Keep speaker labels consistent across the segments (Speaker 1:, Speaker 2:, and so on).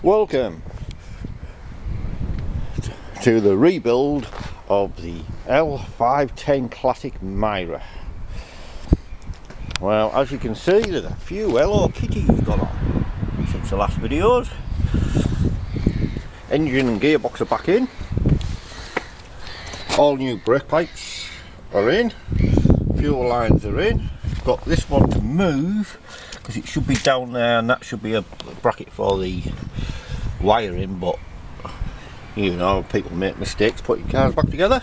Speaker 1: Welcome to the rebuild of the L510 Classic Mira. Well, as you can see, there's a few Hello Kitties gone on since the last videos. Engine and gearbox are back in. All new brake pipes are in. Fuel lines are in. Got this one to move because it should be down there, and that should be a bracket for the wiring, but you know, people make mistakes putting cars back together.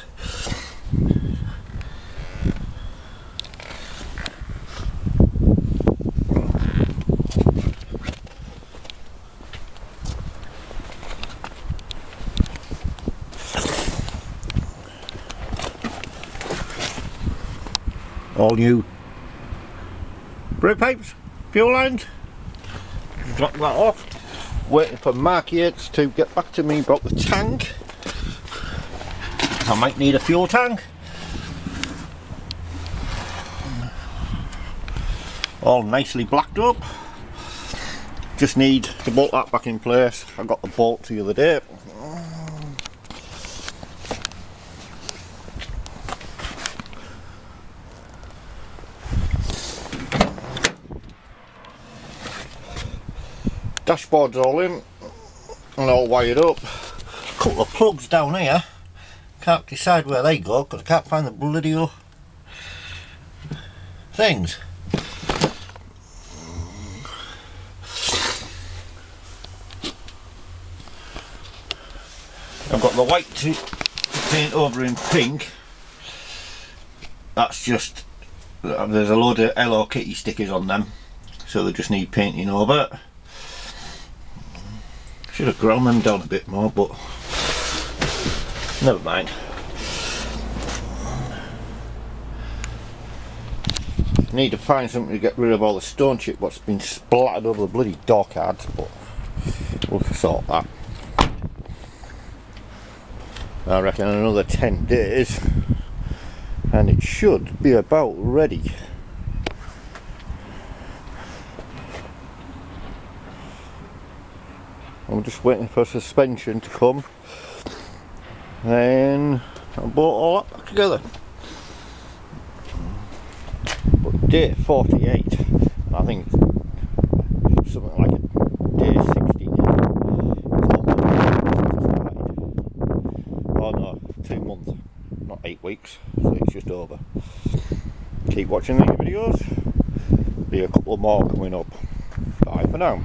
Speaker 1: All new brake pipes, fuel lines. Drop that off. Waiting for Mark Yates to get back to me about the tank. I might need a fuel tank. All nicely blacked up. Just need to bolt that back in place. I got the bolt the other day. Dashboard's all in and all wired up. A couple of plugs down here. Can't decide where they go because I can't find the bloody things. I've got the white to paint over in pink. That's just, there's a load of Hello Kitty stickers on them, so they just need painting over. Should have ground them down a bit more, but never mind. Need to find something to get rid of all the stone chip what's been splattered over the bloody door cards, but we'll sort that. I reckon another 10 days and it should be about ready. I'm just waiting for suspension to come, then I'll bolt all that back together. But day 48, and I think it's something like a day 60 now. Oh no, 2 months, not 8 weeks, so it's just over. Keep watching these videos, be a couple more coming up. Bye for now.